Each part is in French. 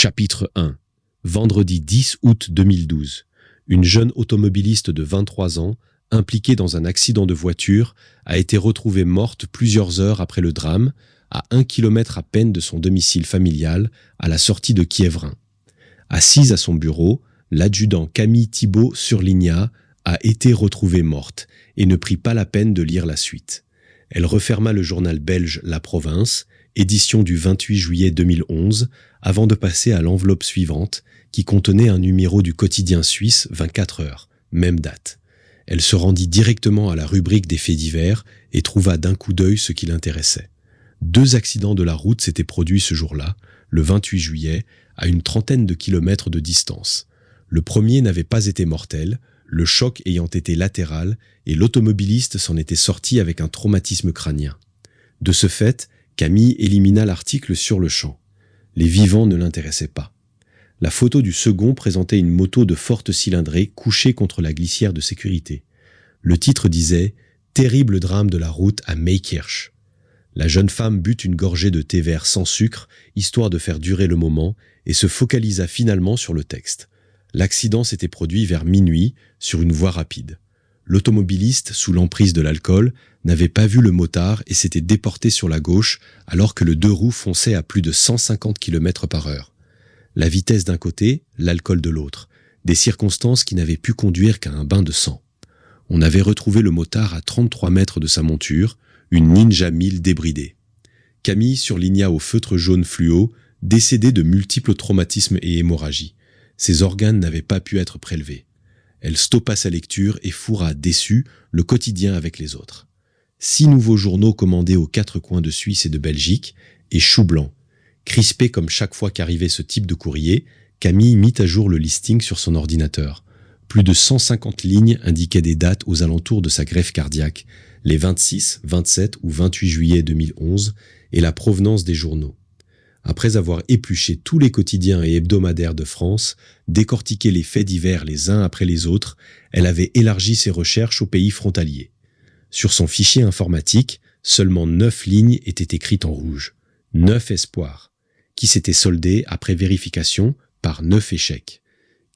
Chapitre 1. Vendredi 10 août 2012. Une jeune automobiliste de 23 ans, impliquée dans un accident de voiture, a été retrouvée morte plusieurs heures après le drame, à 1 kilomètre à peine de son domicile familial, à la sortie de Kievrin. Assise à son bureau, l'adjudant Camille Thibault surligna « a été retrouvée morte » et ne prit pas la peine de lire la suite. Elle referma le journal belge La Province, édition du 28 juillet 2011, avant de passer à l'enveloppe suivante, qui contenait un numéro du quotidien suisse 24 heures, même date. Elle se rendit directement à la rubrique des faits divers et trouva d'un coup d'œil ce qui l'intéressait. 2 accidents de la route s'étaient produits ce jour-là, le 28 juillet, à une trentaine de kilomètres de distance. Le premier n'avait pas été mortel, le choc ayant été latéral et l'automobiliste s'en était sorti avec un traumatisme crânien. De ce fait, Camille élimina l'article sur le champ. Les vivants ne l'intéressaient pas. La photo du second présentait une moto de forte cylindrée couchée contre la glissière de sécurité. Le titre disait « Terrible drame de la route à Meykirch ». La jeune femme but une gorgée de thé vert sans sucre, histoire de faire durer le moment, et se focalisa finalement sur le texte. L'accident s'était produit vers minuit, sur une voie rapide. L'automobiliste, sous l'emprise de l'alcool, n'avait pas vu le motard et s'était déporté sur la gauche alors que le 2 roues fonçait à plus de 150 km/h. La vitesse d'un côté, l'alcool de l'autre. Des circonstances qui n'avaient pu conduire qu'à un bain de sang. On avait retrouvé le motard à 33 mètres de sa monture, une Ninja 1000 débridée. Camille surligna au feutre jaune fluo, décédée de multiples traumatismes et hémorragies. Ses organes n'avaient pas pu être prélevés. Elle stoppa sa lecture et fourra, déçue, le quotidien avec les autres. 6 nouveaux journaux commandés aux 4 coins de Suisse et de Belgique, et chou blanc. Crispée comme chaque fois qu'arrivait ce type de courrier, Camille mit à jour le listing sur son ordinateur. Plus de 150 lignes indiquaient des dates aux alentours de sa greffe cardiaque, les 26, 27 ou 28 juillet 2011, et la provenance des journaux. Après avoir épluché tous les quotidiens et hebdomadaires de France, décortiqué les faits divers les uns après les autres, elle avait élargi ses recherches aux pays frontaliers. Sur son fichier informatique, seulement 9 lignes étaient écrites en rouge. 9 espoirs, qui s'étaient soldés après vérification par 9 échecs.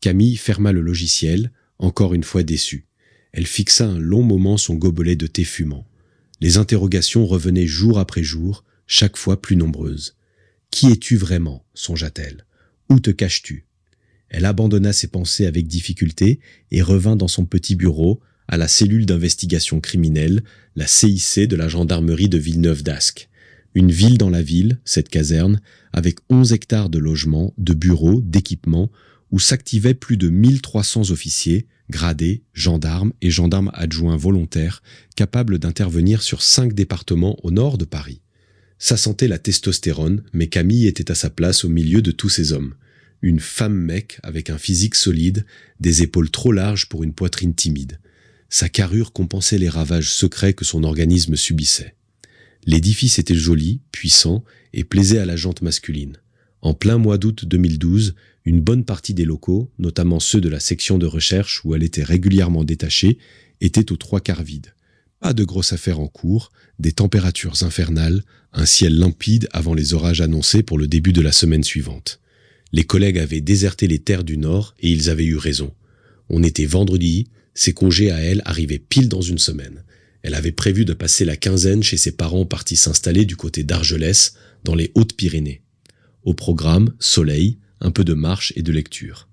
Camille ferma le logiciel, encore une fois déçue. Elle fixa un long moment son gobelet de thé fumant. Les interrogations revenaient jour après jour, chaque fois plus nombreuses. « Qui es-tu vraiment ?» songea-t-elle. « Où te caches-tu » Elle abandonna ses pensées avec difficulté et revint dans son petit bureau, à la cellule d'investigation criminelle, la CIC de la gendarmerie de Villeneuve-d'Ascq. Une ville dans la ville, cette caserne, avec 11 hectares de logements, de bureaux, d'équipements, où s'activaient plus de 1300 officiers, gradés, gendarmes et gendarmes adjoints volontaires, capables d'intervenir sur 5 départements au nord de Paris. Ça sentait la testostérone, mais Camille était à sa place au milieu de tous ces hommes. Une femme mec avec un physique solide, des épaules trop larges pour une poitrine timide. Sa carrure compensait les ravages secrets que son organisme subissait. L'édifice était joli, puissant et plaisait à la jante masculine. En plein mois d'août 2012, une bonne partie des locaux, notamment ceux de la section de recherche où elle était régulièrement détachée, étaient aux 3/4 vides. Pas de grosses affaires en cours, des températures infernales, un ciel limpide avant les orages annoncés pour le début de la semaine suivante. Les collègues avaient déserté les terres du Nord et ils avaient eu raison. On était vendredi, ses congés à elle arrivaient pile dans une semaine. Elle avait prévu de passer la quinzaine chez ses parents partis s'installer du côté d'Argelès, dans les Hautes-Pyrénées. Au programme, soleil, un peu de marche et de lecture.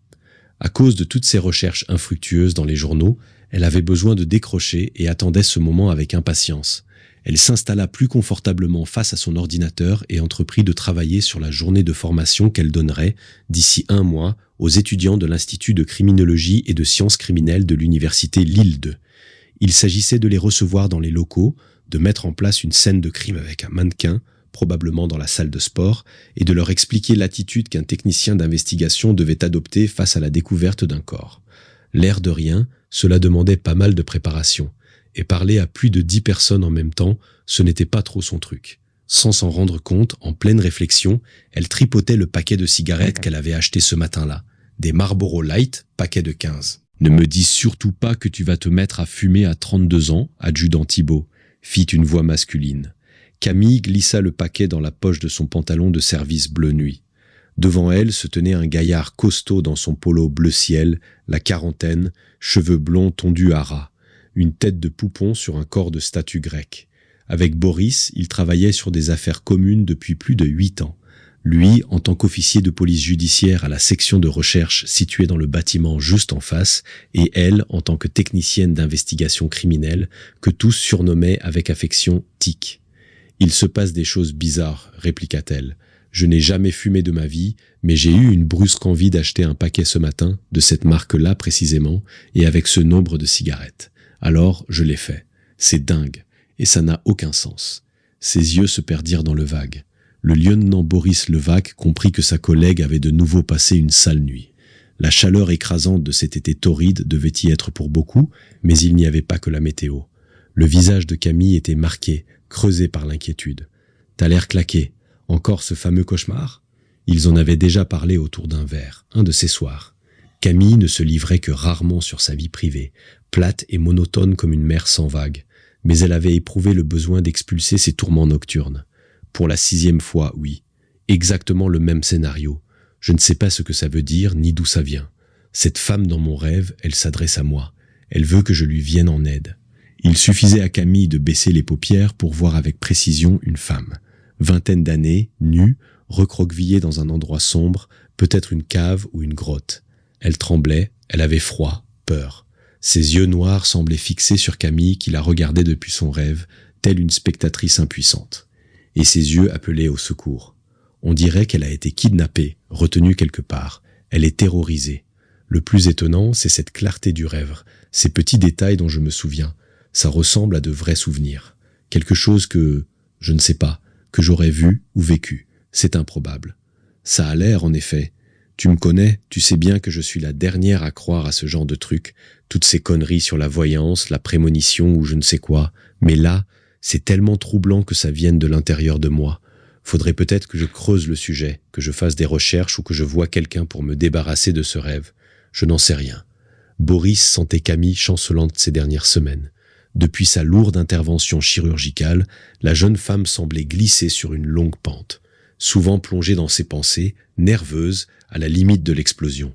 À cause de toutes ces recherches infructueuses dans les journaux, elle avait besoin de décrocher et attendait ce moment avec impatience. Elle s'installa plus confortablement face à son ordinateur et entreprit de travailler sur la journée de formation qu'elle donnerait, d'ici 1 mois, aux étudiants de l'Institut de criminologie et de sciences criminelles de l'université Lille 2. Il s'agissait de les recevoir dans les locaux, de mettre en place une scène de crime avec un mannequin, probablement dans la salle de sport, et de leur expliquer l'attitude qu'un technicien d'investigation devait adopter face à la découverte d'un corps. L'air de rien, cela demandait pas mal de préparation, et parler à plus de 10 personnes en même temps, ce n'était pas trop son truc. Sans s'en rendre compte, en pleine réflexion, elle tripotait le paquet de cigarettes qu'elle avait acheté ce matin-là. Des Marlboro Light, paquet de 15. « Ne me dis surtout pas que tu vas te mettre à fumer à 32 ans, adjudant Thibault », fit une voix masculine. Camille glissa le paquet dans la poche de son pantalon de service bleu nuit. Devant elle se tenait un gaillard costaud dans son polo bleu ciel, la quarantaine, cheveux blonds tondus à ras, une tête de poupon sur un corps de statue grecque. Avec Boris, il travaillait sur des affaires communes depuis plus de 8 ans. Lui, en tant qu'officier de police judiciaire à la section de recherche située dans le bâtiment juste en face, et elle, en tant que technicienne d'investigation criminelle, que tous surnommaient avec affection Tic. « Il se passe des choses bizarres, répliqua-t-elle. Je n'ai jamais fumé de ma vie, mais j'ai eu une brusque envie d'acheter un paquet ce matin, de cette marque-là précisément, et avec ce nombre de cigarettes. Alors, je l'ai fait. C'est dingue, et ça n'a aucun sens. » Ses yeux se perdirent dans le vague. Le lieutenant Boris Levaque comprit que sa collègue avait de nouveau passé une sale nuit. La chaleur écrasante de cet été torride devait y être pour beaucoup, mais il n'y avait pas que la météo. Le visage de Camille était marqué, creusé par l'inquiétude. « T'as l'air claqué. Encore ce fameux cauchemar ?» Ils en avaient déjà parlé autour d'un verre, un de ces soirs. Camille ne se livrait que rarement sur sa vie privée, plate et monotone comme une mer sans vagues, mais elle avait éprouvé le besoin d'expulser ses tourments nocturnes. Pour la 6e fois, oui. Exactement le même scénario. Je ne sais pas ce que ça veut dire, ni d'où ça vient. Cette femme dans mon rêve, elle s'adresse à moi. Elle veut que je lui vienne en aide. Il suffisait à Camille de baisser les paupières pour voir avec précision une femme. 20aine d'années, nue, recroquevillée dans un endroit sombre, peut-être une cave ou une grotte. Elle tremblait, elle avait froid, peur. Ses yeux noirs semblaient fixés sur Camille qui la regardait depuis son rêve, telle une spectatrice impuissante. Et ses yeux appelaient au secours. On dirait qu'elle a été kidnappée, retenue quelque part. Elle est terrorisée. Le plus étonnant, c'est cette clarté du rêve, ces petits détails dont je me souviens. Ça ressemble à de vrais souvenirs. Quelque chose que, je ne sais pas, que j'aurais vu ou vécu. C'est improbable. Ça a l'air, en effet. Tu me connais, tu sais bien que je suis la dernière à croire à ce genre de trucs, toutes ces conneries sur la voyance, la prémonition ou je ne sais quoi. Mais là, c'est tellement troublant que ça vienne de l'intérieur de moi. Faudrait peut-être que je creuse le sujet, que je fasse des recherches ou que je voie quelqu'un pour me débarrasser de ce rêve. Je n'en sais rien. Boris sentait Camille chancelante ces dernières semaines. Depuis sa lourde intervention chirurgicale, la jeune femme semblait glisser sur une longue pente, souvent plongée dans ses pensées, nerveuse, à la limite de l'explosion.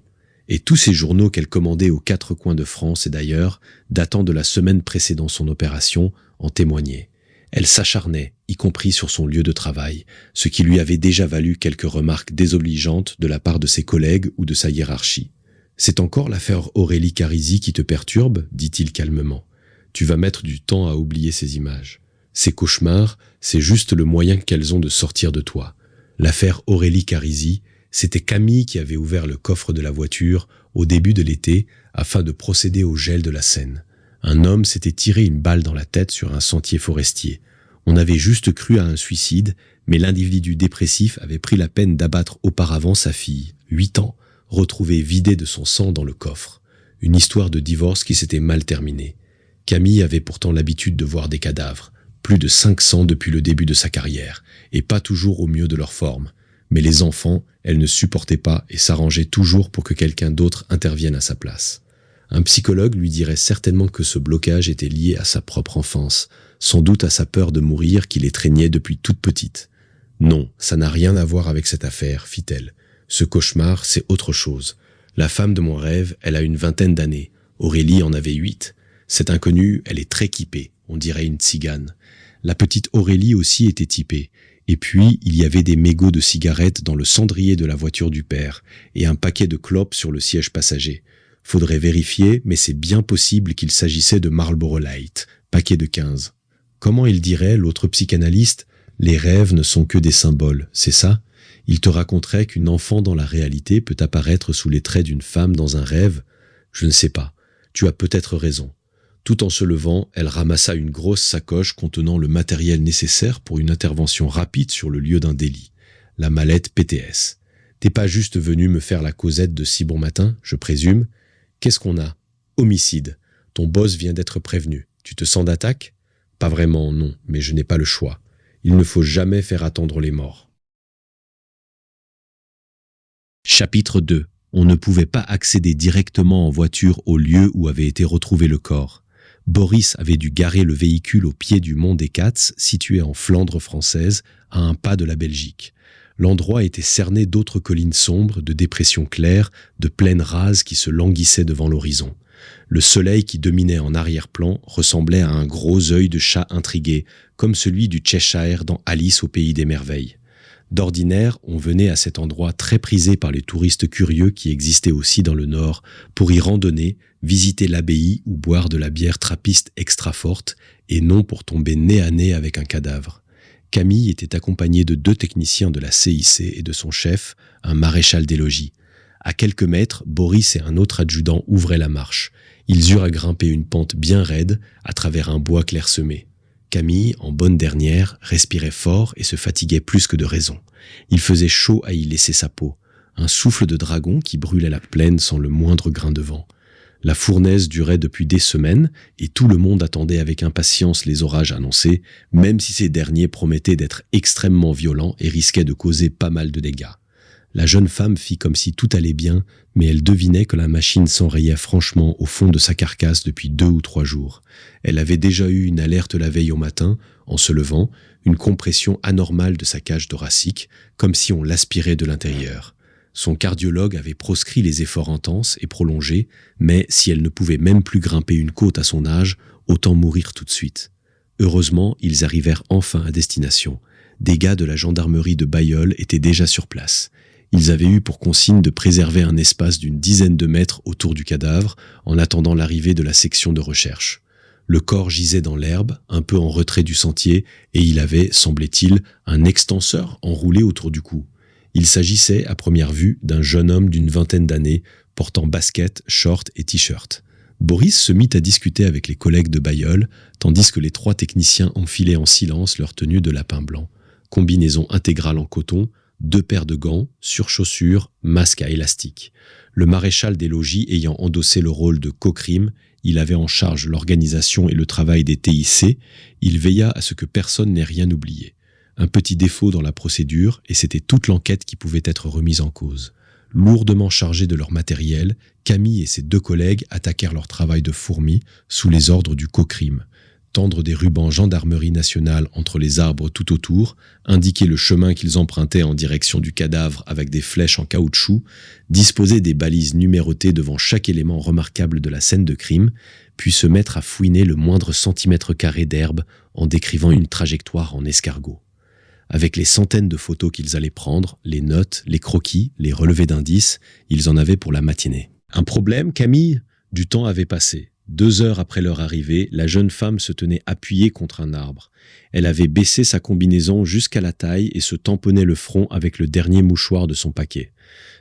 Et tous ces journaux qu'elle commandait aux 4 coins de France et d'ailleurs, datant de la semaine précédant son opération, en témoignaient. Elle s'acharnait, y compris sur son lieu de travail, ce qui lui avait déjà valu quelques remarques désobligeantes de la part de ses collègues ou de sa hiérarchie. « C'est encore l'affaire Aurélie Carisi qui te perturbe ?» dit-il calmement. « Tu vas mettre du temps à oublier ces images. Ces cauchemars, c'est juste le moyen qu'elles ont de sortir de toi. L'affaire Aurélie Carisi, c'était Camille qui avait ouvert le coffre de la voiture au début de l'été afin de procéder au gel de la Seine. Un homme s'était tiré une balle dans la tête sur un sentier forestier. On avait juste cru à un suicide, mais l'individu dépressif avait pris la peine d'abattre auparavant sa fille, 8 ans, retrouvée vidée de son sang dans le coffre. Une histoire de divorce qui s'était mal terminée. Camille avait pourtant l'habitude de voir des cadavres, plus de 500 depuis le début de sa carrière, et pas toujours au mieux de leur forme. Mais les enfants, elle ne supportait pas et s'arrangeait toujours pour que quelqu'un d'autre intervienne à sa place. Un psychologue lui dirait certainement que ce blocage était lié à sa propre enfance, sans doute à sa peur de mourir qui l'étreignait depuis toute petite. « Non, ça n'a rien à voir avec cette affaire, fit-elle. Ce cauchemar, c'est autre chose. La femme de mon rêve, elle a une 20aine d'années. Aurélie en avait 8. Cette inconnue, elle est très typée, on dirait une tzigane. La petite Aurélie aussi était typée. Et puis, il y avait des mégots de cigarettes dans le cendrier de la voiture du père et un paquet de clopes sur le siège passager. Faudrait vérifier, mais c'est bien possible qu'il s'agissait de Marlboro Light, paquet de 15. Comment il dirait, l'autre psychanalyste, les rêves ne sont que des symboles, c'est ça? Il te raconterait qu'une enfant dans la réalité peut apparaître sous les traits d'une femme dans un rêve? Je ne sais pas. Tu as peut-être raison. Tout en se levant, elle ramassa une grosse sacoche contenant le matériel nécessaire pour une intervention rapide sur le lieu d'un délit. La mallette PTS. T'es pas juste venu me faire la causette de si bon matin, je présume? Qu'est-ce qu'on a? Homicide. Ton boss vient d'être prévenu. Tu te sens d'attaque? Pas vraiment, non, mais je n'ai pas le choix. Il ne faut jamais faire attendre les morts. Chapitre 2. On ne pouvait pas accéder directement en voiture au lieu où avait été retrouvé le corps. Boris avait dû garer le véhicule au pied du mont des Cats, situé en Flandre française, à un pas de la Belgique. L'endroit était cerné d'autres collines sombres, de dépressions claires, de plaines rases qui se languissaient devant l'horizon. Le soleil qui dominait en arrière-plan ressemblait à un gros œil de chat intrigué, comme celui du Cheshire dans Alice au pays des merveilles. D'ordinaire, on venait à cet endroit très prisé par les touristes curieux qui existaient aussi dans le nord pour y randonner, visiter l'abbaye ou boire de la bière trappiste extra forte et non pour tomber nez à nez avec un cadavre. Camille était accompagnée de 2 techniciens de la CIC et de son chef, un maréchal des logis. À quelques mètres, Boris et un autre adjudant ouvraient la marche. Ils eurent à grimper une pente bien raide à travers un bois clairsemé. Camille, en bonne dernière, respirait fort et se fatiguait plus que de raison. Il faisait chaud à y laisser sa peau. Un souffle de dragon qui brûlait la plaine sans le moindre grain de vent. La fournaise durait depuis des semaines et tout le monde attendait avec impatience les orages annoncés, même si ces derniers promettaient d'être extrêmement violents et risquaient de causer pas mal de dégâts. La jeune femme fit comme si tout allait bien, mais elle devinait que la machine s'enrayait franchement au fond de sa carcasse depuis 2 ou 3 jours. Elle avait déjà eu une alerte la veille au matin, en se levant, une compression anormale de sa cage thoracique, comme si on l'aspirait de l'intérieur. Son cardiologue avait proscrit les efforts intenses et prolongés, mais si elle ne pouvait même plus grimper une côte à son âge, autant mourir tout de suite. Heureusement, ils arrivèrent enfin à destination. Des gars de la gendarmerie de Bailleul étaient déjà sur place. Ils avaient eu pour consigne de préserver un espace d'une dizaine de mètres autour du cadavre en attendant l'arrivée de la section de recherche. Le corps gisait dans l'herbe, un peu en retrait du sentier, et il avait, semblait-il, un extenseur enroulé autour du cou. Il s'agissait, à première vue, d'un jeune homme d'une 20aine d'années, portant basket, short et t-shirt. Boris se mit à discuter avec les collègues de Bailleul, tandis que les 3 techniciens enfilaient en silence leur tenue de lapin blanc. Combinaison intégrale en coton, 2 paires de gants, surchaussures, masque à élastique. Le maréchal des logis ayant endossé le rôle de co-crime, il avait en charge l'organisation et le travail des TIC, il veilla à ce que personne n'ait rien oublié. Un petit défaut dans la procédure, et c'était toute l'enquête qui pouvait être remise en cause. Lourdement chargés de leur matériel, Camille et ses 2 collègues attaquèrent leur travail de fourmi sous les ordres du co-crime. Tendre des rubans gendarmerie nationale entre les arbres tout autour, indiquer le chemin qu'ils empruntaient en direction du cadavre avec des flèches en caoutchouc, disposer des balises numérotées devant chaque élément remarquable de la scène de crime, puis se mettre à fouiner le moindre centimètre carré d'herbe en décrivant une trajectoire en escargot. Avec les centaines de photos qu'ils allaient prendre, les notes, les croquis, les relevés d'indices, ils en avaient pour la matinée. Un problème, Camille ? Du temps avait passé. 2 heures après leur arrivée, la jeune femme se tenait appuyée contre un arbre. Elle avait baissé sa combinaison jusqu'à la taille et se tamponnait le front avec le dernier mouchoir de son paquet.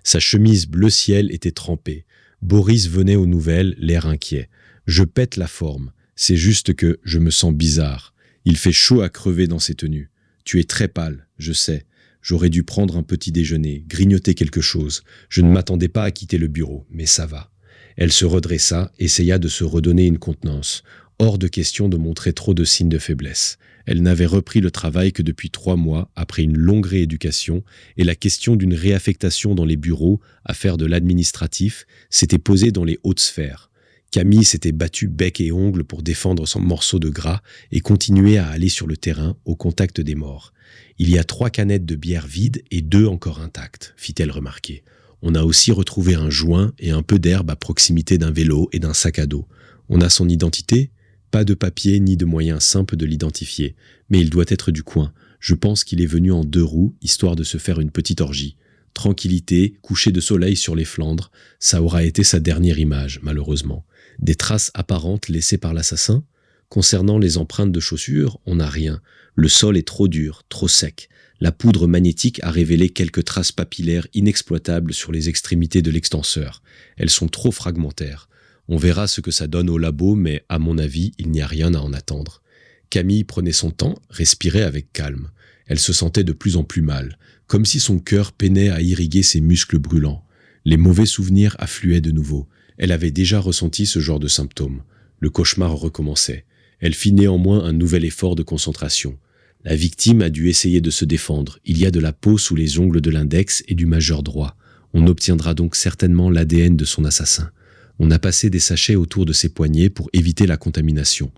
Sa chemise bleu ciel était trempée. Boris venait aux nouvelles, l'air inquiet. « Je pète la forme. C'est juste que je me sens bizarre. Il fait chaud à crever dans ces tenues. Tu es très pâle, je sais. J'aurais dû prendre un petit déjeuner, grignoter quelque chose. Je ne m'attendais pas à quitter le bureau, mais ça va. » Elle se redressa, essaya de se redonner une contenance. Hors de question de montrer trop de signes de faiblesse. Elle n'avait repris le travail que depuis 3 mois, après une longue rééducation, et la question d'une réaffectation dans les bureaux, à faire de l'administratif, s'était posée dans les hautes sphères. Camille s'était battue bec et ongles pour défendre son morceau de gras et continuait à aller sur le terrain, au contact des morts. « Il y a 3 canettes de bière vides et 2 encore intactes », fit-elle remarquer. On a aussi retrouvé un joint et un peu d'herbe à proximité d'un vélo et d'un sac à dos. On a son identité ? Pas de papier ni de moyen simple de l'identifier, mais il doit être du coin. Je pense qu'il est venu en 2 roues, histoire de se faire une petite orgie. Tranquillité, coucher de soleil sur les Flandres, ça aura été sa dernière image, malheureusement. Des traces apparentes laissées par l'assassin ? Concernant les empreintes de chaussures, on n'a rien. Le sol est trop dur, trop sec. La poudre magnétique a révélé quelques traces papillaires inexploitables sur les extrémités de l'extenseur. Elles sont trop fragmentaires. On verra ce que ça donne au labo, mais à mon avis, il n'y a rien à en attendre. Camille prenait son temps, respirait avec calme. Elle se sentait de plus en plus mal, comme si son cœur peinait à irriguer ses muscles brûlants. Les mauvais souvenirs affluaient de nouveau. Elle avait déjà ressenti ce genre de symptômes. Le cauchemar recommençait. Elle fit néanmoins un nouvel effort de concentration. La victime a dû essayer de se défendre. Il y a de la peau sous les ongles de l'index et du majeur droit. On obtiendra donc certainement l'ADN de son assassin. On a passé des sachets autour de ses poignets pour éviter la contamination.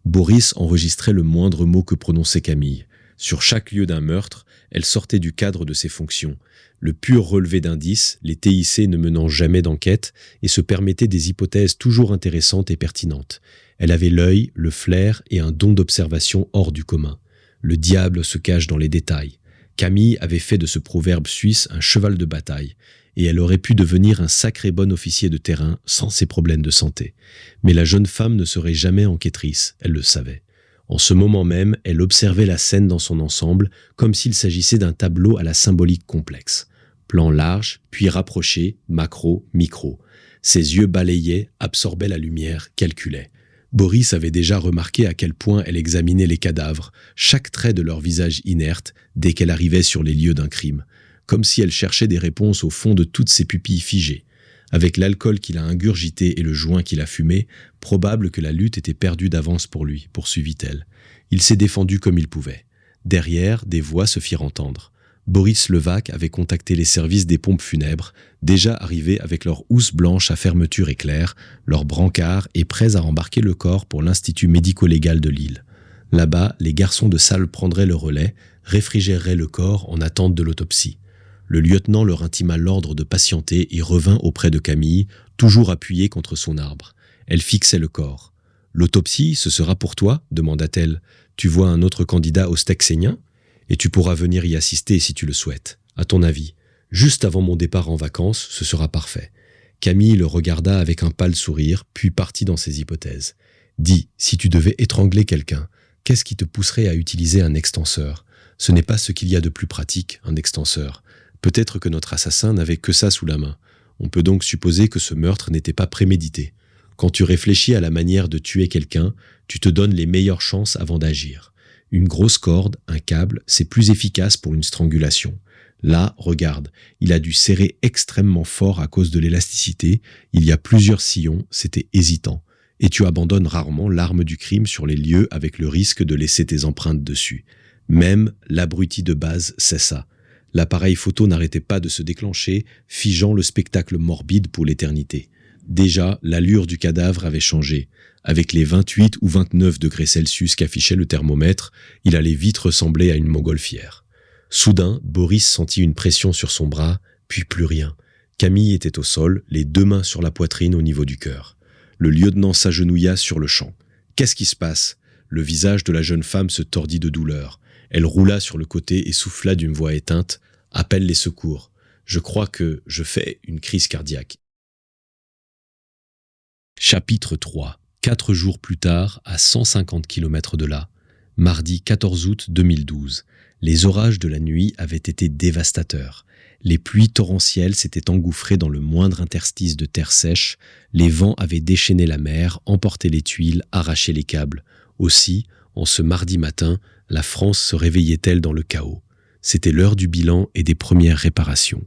Boris enregistrait le moindre mot que prononçait Camille. Sur chaque lieu d'un meurtre, elle sortait du cadre de ses fonctions. Le pur relevé d'indices, les TIC ne menant jamais d'enquête, et se permettaient des hypothèses toujours intéressantes et pertinentes. Elle avait l'œil, le flair et un don d'observation hors du commun. Le diable se cache dans les détails. Camille avait fait de ce proverbe suisse un cheval de bataille, et elle aurait pu devenir un sacré bon officier de terrain sans ses problèmes de santé. Mais la jeune femme ne serait jamais enquêtrice, elle le savait. En ce moment même, elle observait la scène dans son ensemble, comme s'il s'agissait d'un tableau à la symbolique complexe. Plan large, puis rapproché, macro, micro. Ses yeux balayaient, absorbaient la lumière, calculaient. Boris avait déjà remarqué à quel point elle examinait les cadavres, chaque trait de leur visage inerte, dès qu'elle arrivait sur les lieux d'un crime, comme si elle cherchait des réponses au fond de toutes ses pupilles figées. Avec l'alcool qu'il a ingurgité et le joint qu'il a fumé, probable que la lutte était perdue d'avance pour lui, poursuivit-elle. Il s'est défendu comme il pouvait. Derrière, des voix se firent entendre. Boris Levaque avait contacté les services des pompes funèbres, déjà arrivés avec leurs housses blanches à fermeture éclair, leurs brancards et prêts à embarquer le corps pour l'Institut médico-légal de Lille. Là-bas, les garçons de salle prendraient le relais, réfrigéreraient le corps en attente de l'autopsie. Le lieutenant leur intima l'ordre de patienter et revint auprès de Camille, toujours appuyée contre son arbre. Elle fixait le corps. « L'autopsie, ce sera pour toi ?» demanda-t-elle. « Tu vois un autre candidat au Stexénien ? Et tu pourras venir y assister si tu le souhaites. À ton avis, juste avant mon départ en vacances, ce sera parfait. » Camille le regarda avec un pâle sourire, puis partit dans ses hypothèses. « Dis, si tu devais étrangler quelqu'un, qu'est-ce qui te pousserait à utiliser un extenseur ? Ce n'est pas ce qu'il y a de plus pratique, un extenseur. Peut-être que notre assassin n'avait que ça sous la main. On peut donc supposer que ce meurtre n'était pas prémédité. Quand tu réfléchis à la manière de tuer quelqu'un, tu te donnes les meilleures chances avant d'agir. Une grosse corde, un câble, c'est plus efficace pour une strangulation. Là, regarde, il a dû serrer extrêmement fort à cause de l'élasticité, il y a plusieurs sillons, c'était hésitant. Et tu abandonnes rarement l'arme du crime sur les lieux avec le risque de laisser tes empreintes dessus. Même l'abruti de base sait ça. L'appareil photo n'arrêtait pas de se déclencher, figeant le spectacle morbide pour l'éternité. Déjà, l'allure du cadavre avait changé. Avec les 28 ou 29 degrés Celsius qu'affichait le thermomètre, il allait vite ressembler à une montgolfière. Soudain, Boris sentit une pression sur son bras, puis plus rien. Camille était au sol, les deux mains sur la poitrine au niveau du cœur. Le lieutenant s'agenouilla sur le champ. « Qu'est-ce qui se passe ?» Le visage de la jeune femme se tordit de douleur. Elle roula sur le côté et souffla d'une voix éteinte. « Appelle les secours. Je crois que je fais une crise cardiaque. » Chapitre 3. 4 jours plus tard, à 150 km de là, mardi 14 août 2012, les orages de la nuit avaient été dévastateurs. Les pluies torrentielles s'étaient engouffrées dans le moindre interstice de terre sèche, les vents avaient déchaîné la mer, emporté les tuiles, arraché les câbles. Aussi, en ce mardi matin, la France se réveillait-elle dans le chaos. C'était l'heure du bilan et des premières réparations.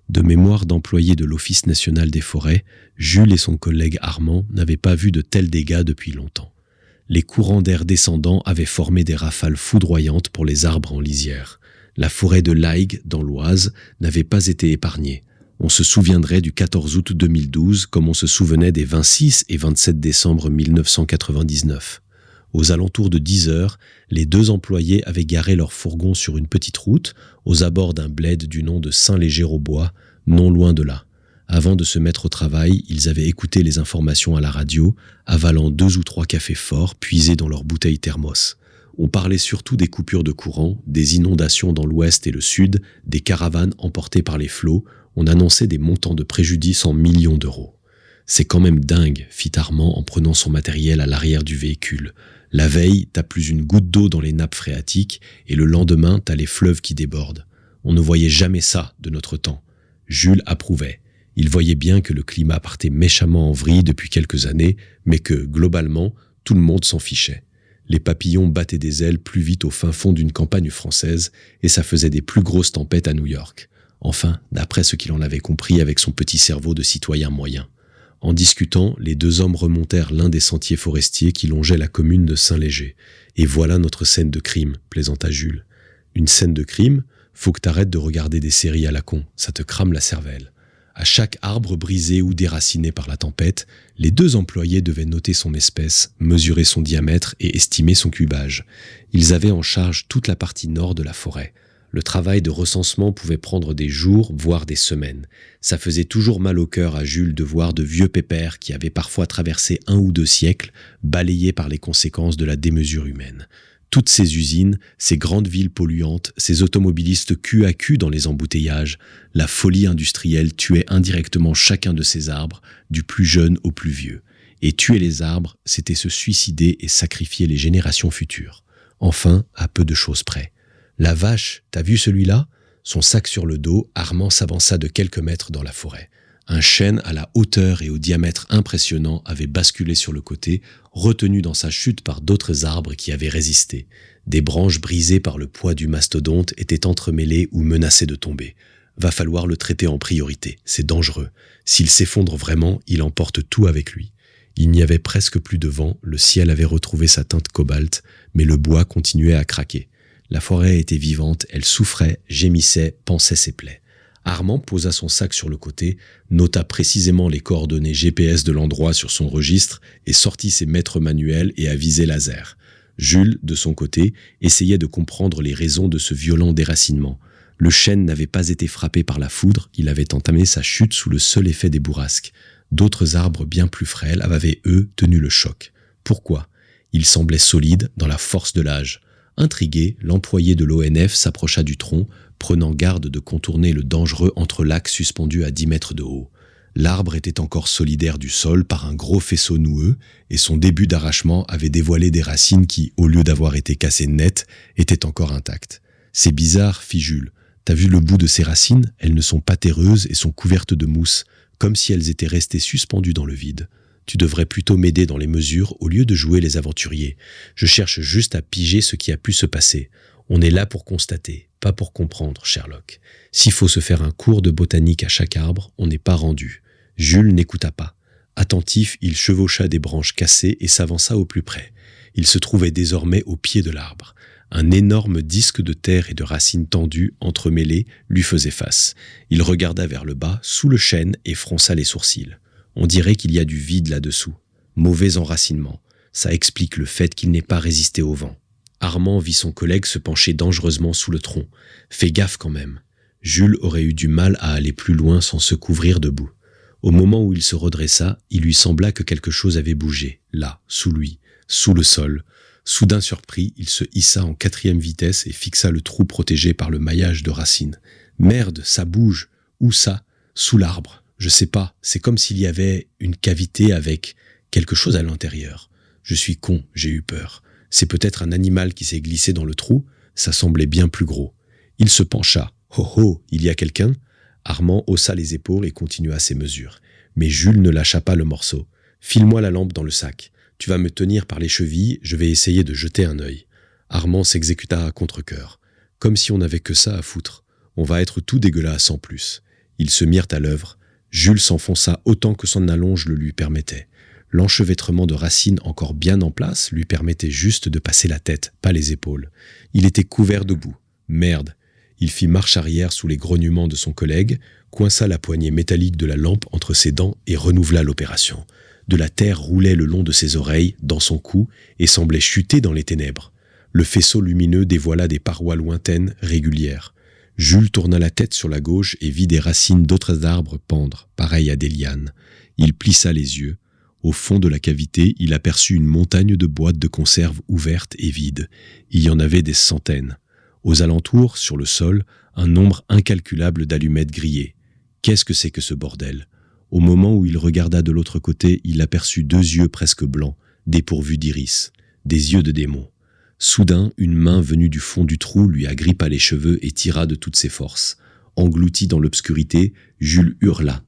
De mémoire d'employés de l'Office national des forêts, Jules et son collègue Armand n'avaient pas vu de tels dégâts depuis longtemps. Les courants d'air descendants avaient formé des rafales foudroyantes pour les arbres en lisière. La forêt de l'Aïgue, dans l'Oise, n'avait pas été épargnée. On se souviendrait du 14 août 2012 comme on se souvenait des 26 et 27 décembre 1999. Aux alentours de 10 heures, les deux employés avaient garé leur fourgon sur une petite route, aux abords d'un bled du nom de Saint-Léger-au-Bois, non loin de là. Avant de se mettre au travail, ils avaient écouté les informations à la radio, avalant 2 ou 3 cafés forts puisés dans leurs bouteilles thermos. On parlait surtout des coupures de courant, des inondations dans l'ouest et le sud, des caravanes emportées par les flots. On annonçait des montants de préjudice en millions d'euros. « C'est quand même dingue », fit Armand en prenant son matériel à l'arrière du véhicule. « La veille, t'as plus une goutte d'eau dans les nappes phréatiques et le lendemain, t'as les fleuves qui débordent. On ne voyait jamais ça de notre temps. » Jules approuvait. Il voyait bien que le climat partait méchamment en vrille depuis quelques années, mais que, globalement, tout le monde s'en fichait. Les papillons battaient des ailes plus vite au fin fond d'une campagne française et ça faisait des plus grosses tempêtes à New York. Enfin, d'après ce qu'il en avait compris avec son petit cerveau de citoyen moyen. En discutant, les deux hommes remontèrent l'un des sentiers forestiers qui longeaient la commune de Saint-Léger. « Et voilà notre scène de crime », plaisanta Jules. « Une scène de crime ? Faut que t'arrêtes de regarder des séries à la con, ça te crame la cervelle. » À chaque arbre brisé ou déraciné par la tempête, les deux employés devaient noter son espèce, mesurer son diamètre et estimer son cubage. Ils avaient en charge toute la partie nord de la forêt. Le travail de recensement pouvait prendre des jours, voire des semaines. Ça faisait toujours mal au cœur à Jules de voir de vieux pépères qui avaient parfois traversé 1 ou 2 siècles, balayés par les conséquences de la démesure humaine. Toutes ces usines, ces grandes villes polluantes, ces automobilistes cul à cul dans les embouteillages, la folie industrielle tuait indirectement chacun de ces arbres, du plus jeune au plus vieux. Et tuer les arbres, c'était se suicider et sacrifier les générations futures. Enfin, à peu de choses près. La vache, t'as vu celui-là ? Son sac sur le dos, Armand s'avança de quelques mètres dans la forêt. Un chêne à la hauteur et au diamètre impressionnant avait basculé sur le côté, retenu dans sa chute par d'autres arbres qui avaient résisté. Des branches brisées par le poids du mastodonte étaient entremêlées ou menaçaient de tomber. Va falloir le traiter en priorité, c'est dangereux. S'il s'effondre vraiment, il emporte tout avec lui. Il n'y avait presque plus de vent, le ciel avait retrouvé sa teinte cobalt, mais le bois continuait à craquer. La forêt était vivante, elle souffrait, gémissait, pansait ses plaies. Armand posa son sac sur le côté, nota précisément les coordonnées GPS de l'endroit sur son registre et sortit ses mètres manuels et avisait laser. Jules, de son côté, essayait de comprendre les raisons de ce violent déracinement. Le chêne n'avait pas été frappé par la foudre, il avait entamé sa chute sous le seul effet des bourrasques. D'autres arbres bien plus frêles avaient, eux, tenu le choc. Pourquoi ? Ils semblaient solides dans la force de l'âge. Intrigué, l'employé de l'ONF s'approcha du tronc, prenant garde de contourner le dangereux entrelac suspendu à 10 mètres de haut. L'arbre était encore solidaire du sol par un gros faisceau noueux, et son début d'arrachement avait dévoilé des racines qui, au lieu d'avoir été cassées net, étaient encore intactes. « C'est bizarre, fit Jules. T'as vu le bout de ces racines ? Elles ne sont pas terreuses et sont couvertes de mousse, comme si elles étaient restées suspendues dans le vide. Tu devrais plutôt m'aider dans les mesures au lieu de jouer les aventuriers. Je cherche juste à piger ce qui a pu se passer. On est là pour constater, pas pour comprendre, Sherlock. S'il faut se faire un cours de botanique à chaque arbre, on n'est pas rendu. » Jules n'écouta pas. Attentif, il chevaucha des branches cassées et s'avança au plus près. Il se trouvait désormais au pied de l'arbre. Un énorme disque de terre et de racines tendues, entremêlées, lui faisait face. Il regarda vers le bas, sous le chêne, et fronça les sourcils. On dirait qu'il y a du vide là-dessous. Mauvais enracinement. Ça explique le fait qu'il n'ait pas résisté au vent. Armand vit son collègue se pencher dangereusement sous le tronc. Fais gaffe quand même. Jules aurait eu du mal à aller plus loin sans se couvrir de boue. Au moment où il se redressa, il lui sembla que quelque chose avait bougé, là, sous lui, sous le sol. Soudain surpris, il se hissa en 4e vitesse et fixa le trou protégé par le maillage de racines. Merde, ça bouge. Où ça ? Sous l'arbre. Je sais pas, c'est comme s'il y avait une cavité avec quelque chose à l'intérieur. Je suis con, j'ai eu peur. C'est peut-être un animal qui s'est glissé dans le trou, ça semblait bien plus gros. Il se pencha. Oh oh, il y a quelqu'un ? Armand haussa les épaules et continua ses mesures. Mais Jules ne lâcha pas le morceau. File-moi la lampe dans le sac. Tu vas me tenir par les chevilles, je vais essayer de jeter un œil. Armand s'exécuta à contre-cœur. Comme si on n'avait que ça à foutre. On va être tout dégueulasse en plus. Ils se mirent à l'œuvre. Jules s'enfonça autant que son allonge le lui permettait. L'enchevêtrement de racines encore bien en place lui permettait juste de passer la tête, pas les épaules. Il était couvert de boue. Merde. Il fit marche arrière sous les grognements de son collègue, coinça la poignée métallique de la lampe entre ses dents et renouvela l'opération. De la terre roulait le long de ses oreilles, dans son cou, et semblait chuter dans les ténèbres. Le faisceau lumineux dévoila des parois lointaines, régulières. Jules tourna la tête sur la gauche et vit des racines d'autres arbres pendre, pareilles à des lianes. Il plissa les yeux. Au fond de la cavité, il aperçut une montagne de boîtes de conserve ouvertes et vides. Il y en avait des centaines. Aux alentours, sur le sol, un nombre incalculable d'allumettes grillées. Qu'est-ce que c'est que ce bordel ? Au moment où il regarda de l'autre côté, il aperçut 2 yeux presque blancs, dépourvus d'iris, des yeux de démon. Soudain, une main venue du fond du trou lui agrippa les cheveux et tira de toutes ses forces. Englouti dans l'obscurité, Jules hurla,